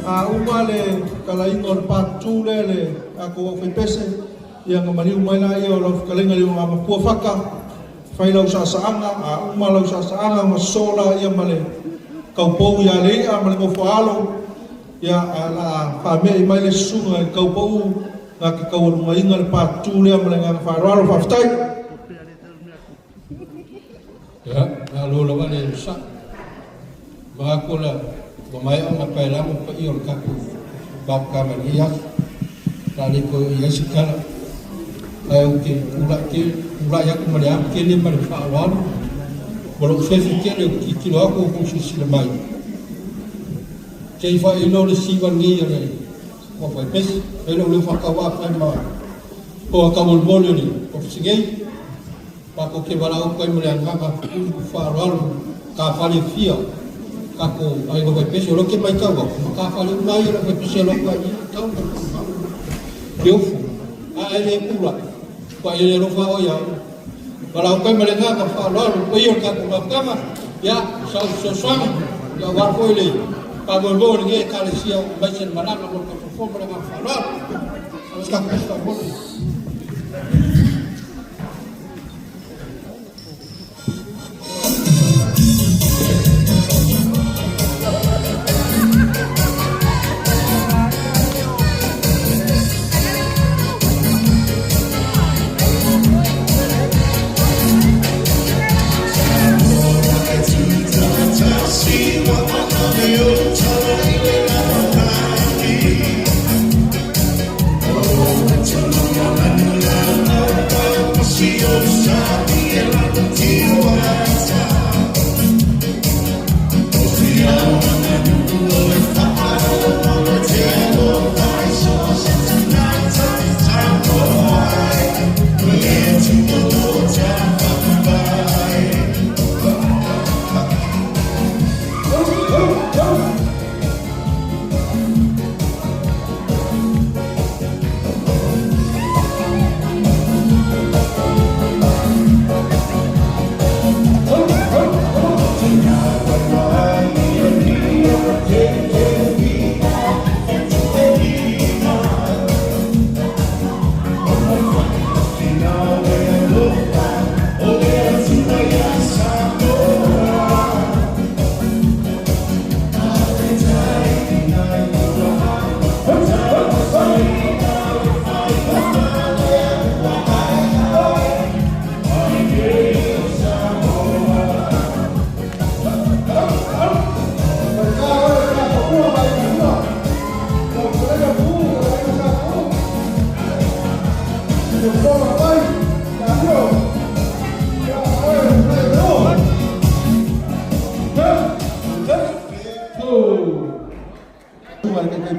umale kalaingol patule ako fipese yang mariu mai la yo lo kalenga liu ama pua faka fai lau sa saanga umalau sa saanga masola ia male kau pou ya le amale ko falo ya ala pa me mai le sunga kau pou na ki kau mai ngal patule amale ngal faralo faftai ya lalu lawan ni rusak bagakola mai ama pai la mo pa ior ka bab ka maria tali ko ia sikala ai ke ula ya ko maria ke ni par fa wan bolo se ke ni ki lo ko ko si mai ke fa ino le si van ni ya ko fa pes ino le fa ka wa pa ma ko ka bol bol ni ko sigei pa ko ke bala ko mo le anga ka fa wan ka fa le fia kako ai go vai pese lo que mai kawa ka fa le mai lo vai pese lo ka ni tau yo fu a ele pula pa ele lo fa o ya para o kai malenga ka fa lo ko yo ka ko kama ya so ya war ko ile pa go go ni ka le sia vai sen mana ka ko fo para ka fa lo ska ka sta bo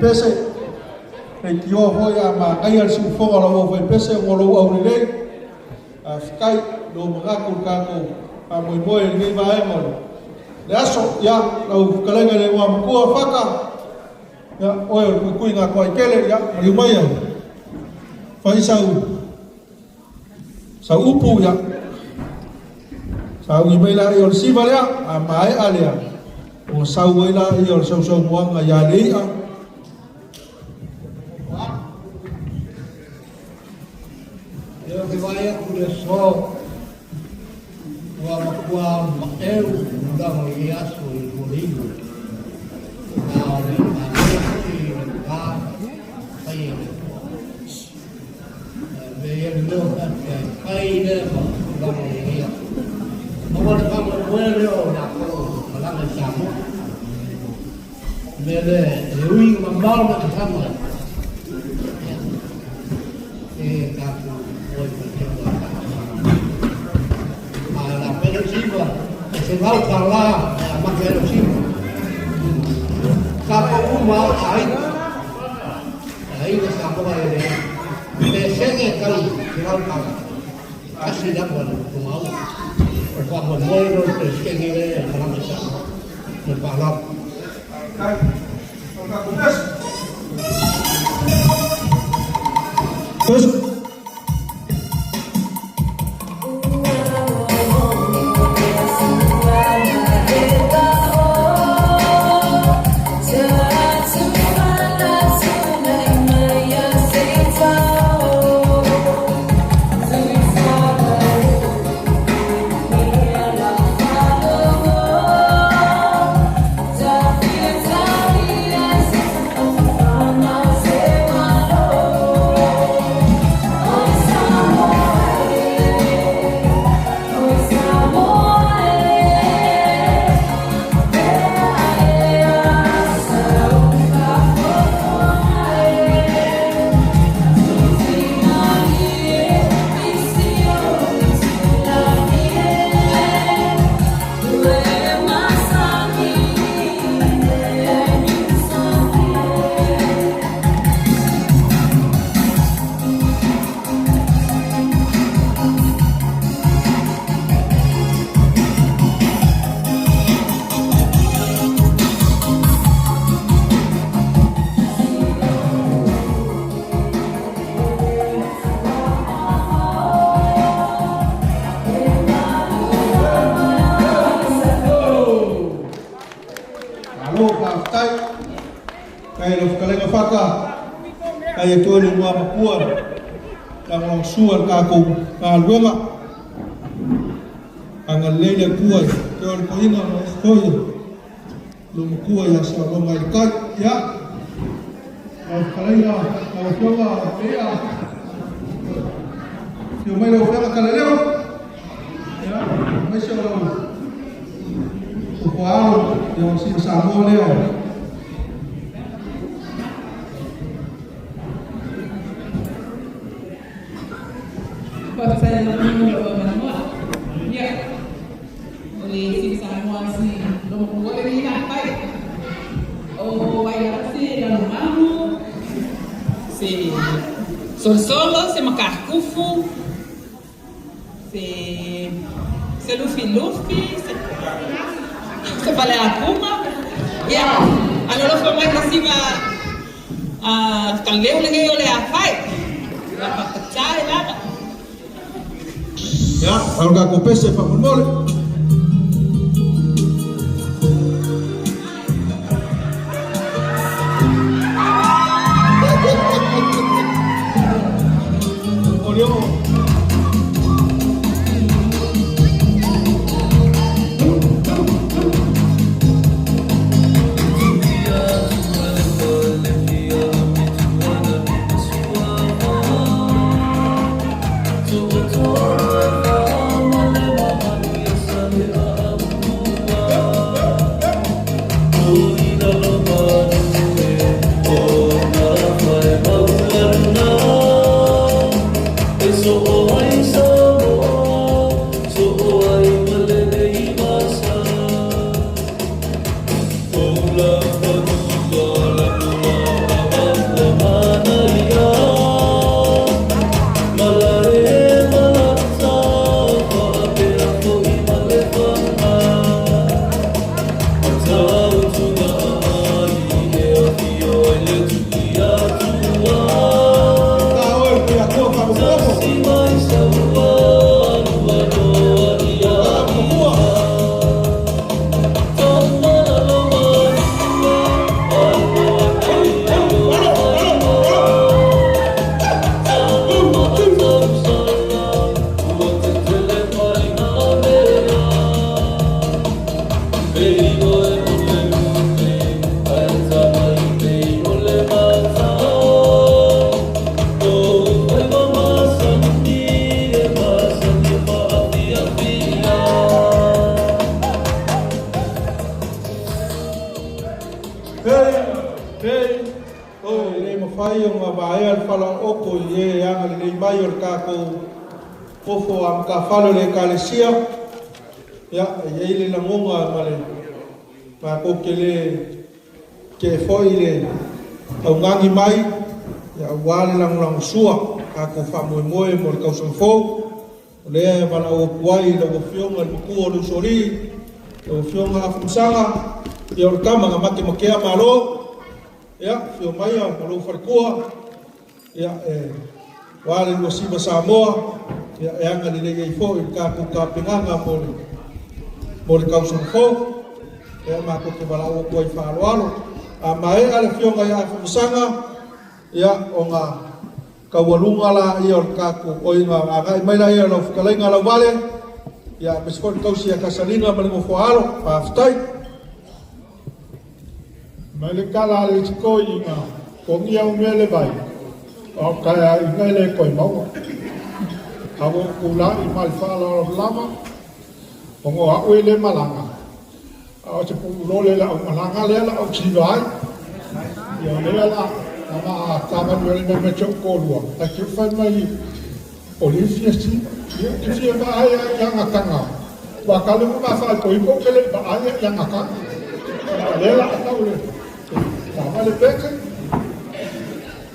pese e tio hoi a ma kai al sin fo la mo pese mo lo au le a skai lo mga ko ka ko a mo mo ni ba e mo le aso ya lo kalenga le wa ko faka ya o ko ku nga ko kele ya ri mai ya fai sau upu ya sau ni mai la yo si ba ya a mai ale ya o sau we la yo sau mo nga ya le a que vaya por eso wa eu da moiaso e comigo na hora de a aí veio no aí né da moia agora vamos ver na lá na chamo mele eu ia mandar uma câmera e tá se va a hablar más de los hijos. Sapo uma ahí de sapo de sede cali, se va a hablar. Así da bueno, como por cuando muero el que vive en la mesa. Me parla. Pues Just Kaya lo kalenga faka kaya tu lu mga mapua ang suar kako alwema ang leila kuai kaya ko ina koy lu kuai ya sa lo mai kai ya ang kalenga ang kuwa ya yung may lo faka kaleleo ya may siya lo kuwa yung sinasamo leo. Pag saya naman mo ba ya oleh si Samoa si lumpuwa rin nakay o wala si mamu si solo si makakufu si lufi si pala ya ano lo fa mai kasi ba kangeu lagi oleh afai dapat pecah lah. Ya, kalau nggak kopes saya pak boleh. Fofo am ka falo le kalesia ya ile na ngonga male pa ko kele ke foile au ngangi mai ya wale lang sua ka ko fa mo ka usang fo le bala o kwai le o fiong al ku o sori o fiong a fusanga ya o kama nga make malo ya fio mai o lo farkua ya wale lo siba Samoa ya yang ada lagi info ka pinganga mo kausan fo ya mako ke bala o koi faalo mai ala fionga ya fusanga ya onga kawalunga la iyo kaku oinga aga mai la iyo kalenga la vale ya biskon kausi ya kasalina malingo foalo pa aftai Malikala le chiko inga kongia umele bai o kaya ingele koi mau Ako kula imal fala lama pongo awele malanga o te pulole la malanga le la o chilai yo le la ama tama le me choko lua ta ki fa mai olifia si ki fi ba aya yang akanga wa kalu ma fa ko ko kele ba aya yang akanga le la ta ule tama le peke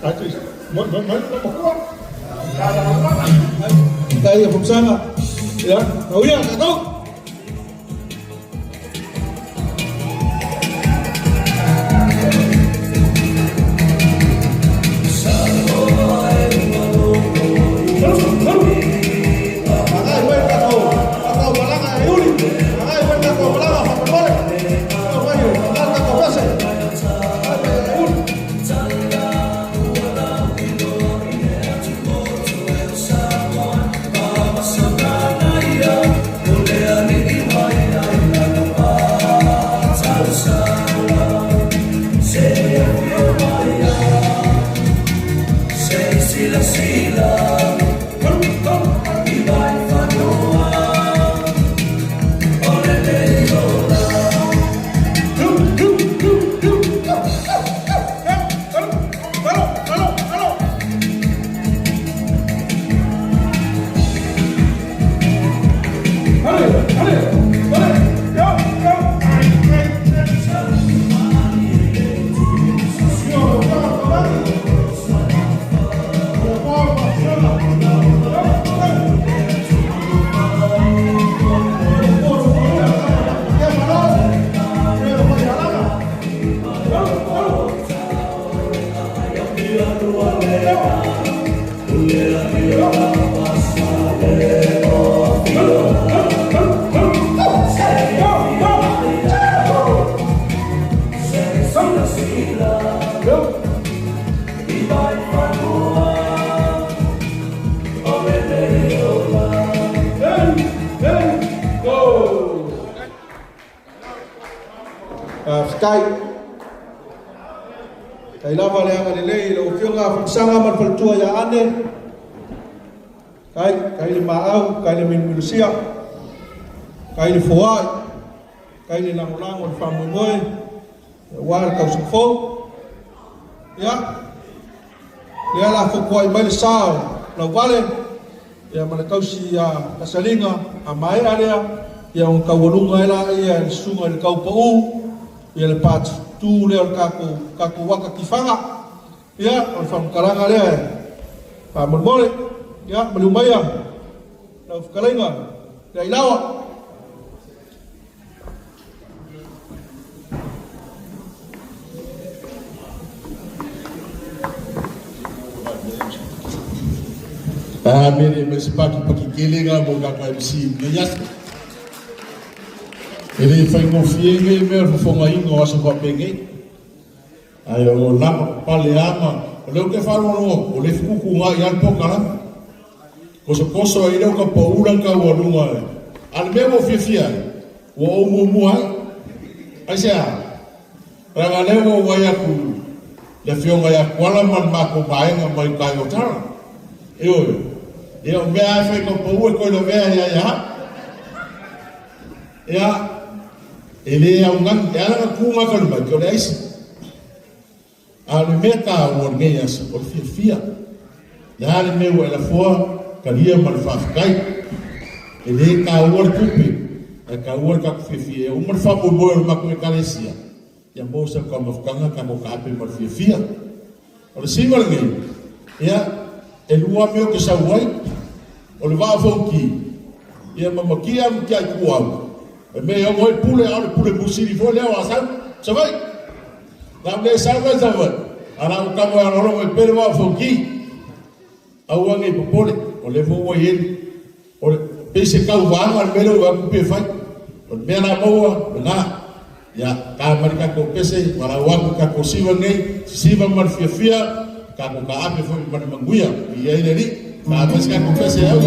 ati mo ko kaya fusanga ya nauya tahu Sky kay lava le ang alilay lo fiunga fagsanga man faltua ya ane kay le maaw kay le minusia kay le fuai kay le langulang on famumoy war ka sufo ya le ala fukoi bal sao lo vale ya man kausi ya kasalinga amai area ya on kawulunga ila ya sunga le kau pau ia le pat tu le kaku waka kifanga ia on fam karanga le pa mole ia melumaya la kalenga le ilawa mene mesipaki pakikilinga mo ka MC yas ele fai mo fienge me fonga ingo aso ko penge ai o lama pale ama o que falo no o le fuku nga yan pokala koso ai le ka po ulan ka wa lunga al me mo fifia o mo mua ai sia ranga le mo wa ya ku le fionga ya kwala man ma ko bai nga mai ka yo tara eu me a fai ko po ko lo me ya ele é ngan ela kuma kan ba ko dais al meta o neias o fia ya le me wala fo kalia mal fafkai ele ka o kupi ka o ka fia o mal fa bo ma ko kalesia ya mo sa ka mo kanga ka mo ka pe mal fia o singal ngi ya el ua meu que sa wai o le va fonki ya mamakia mkia kuau me yo voy pule busiri fo le wasan so vai la me salva zava ana o kamo ana ro me pero va fonki au ngi popole o le fo wo yen o pese ka wa al melo wa ku pe fai o me na mo na ya ka marika ko pese para wa ku ka ko siwa ngai siwa mar fia ka ko ka ape fo man manguya ia ile ni ka pese ka ko pese au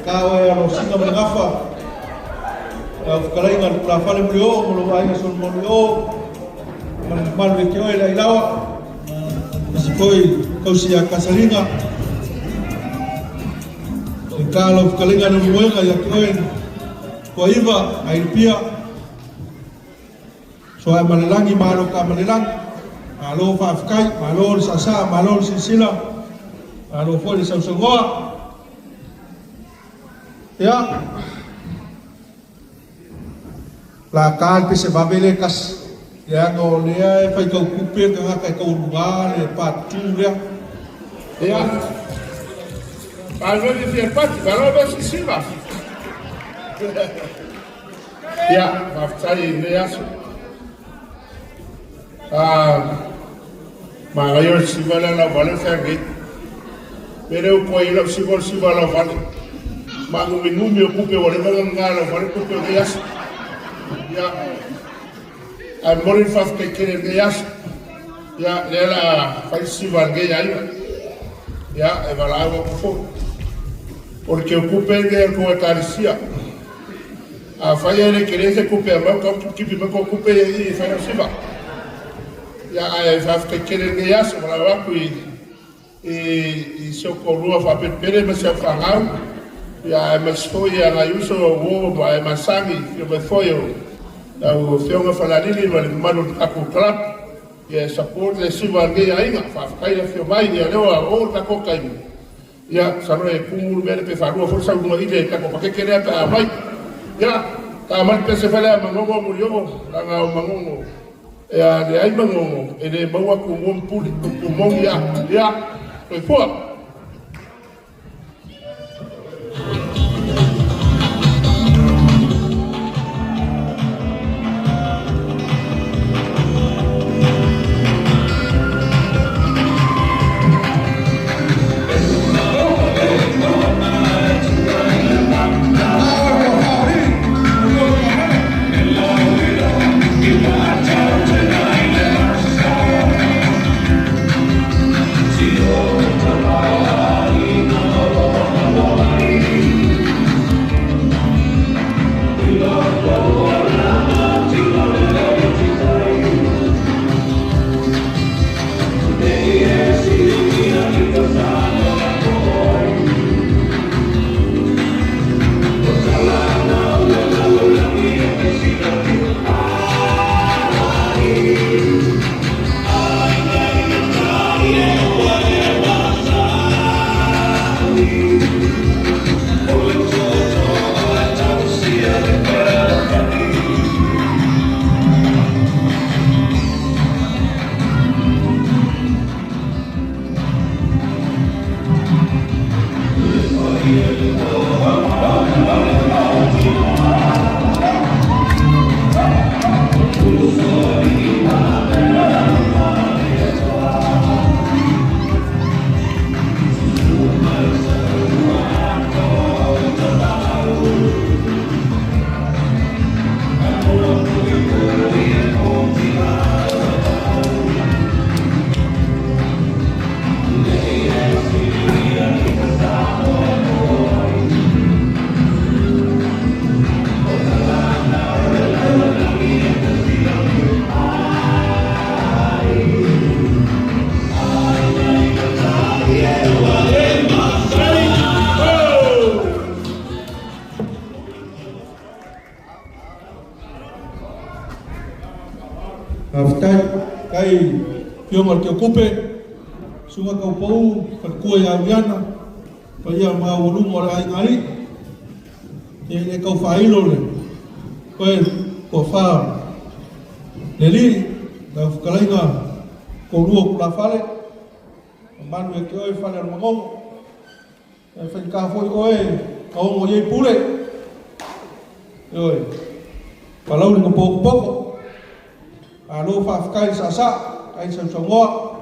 Kau alo singa mengafa. Kalai ngal la fale mlio mo ai son mlio. Mal ve kio ila ilawa. Sikoi kau sia kasaringa. Kalau kalinga no muenga ya kioen. Ko iva ai pia. So ai malelangi malo ka malelangi. Malo fa afkai, malo sasa, malo sisila. Malo foi sausangoa. Ya. La kalpe se babele kas. Ya ngo lea fai kau kupe ka ka kau lugar e patu lea. Ya. Malo de fiel pati, malo de sisila. Ya, aftai neaso. Magayor sibala la vale fergi. Pero poi la sibala vale. Mago minumi ocupe vale ngala vale ocupe dias. Ya. Al morir faz que quiere dias. Ya la faz sibal que ya. Ya, e vala agua por porque ocupe de como carecia. A falla de querer se ocupe, mas que me ocupe e faz sibal. Ya faz que quiere dias, vala agua e se ocorrua fa pere mas se afangau. Ya mas foi a Ayuso o mas sangue, eu me foi o filme falarili no mano aku club. Ya support le sibarge ainga fa kai le filmai ya lewa o ta ko kai. Ya sano e kumul mere pe faru forsa uma ile ta ko ke kere ta mai. Ya ta mal pe se fala mangongo murió la mangongo. Ya de ai mangongo e de maua ku mon puli ku mon ya foi fo. Kai pioma ke kupe sunga kau pau per kua ya viana pa ia ma ulu mo ai ngai e kau failo le ko fa leli da kalainga ko ruo la fale man we ke oi fale mo e fa ka foi oi kau mo ye pule oi palau ni ko poko alo fa kai sasa ai songoa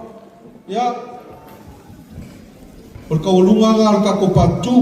ya por kau lunga ngal ka ko patu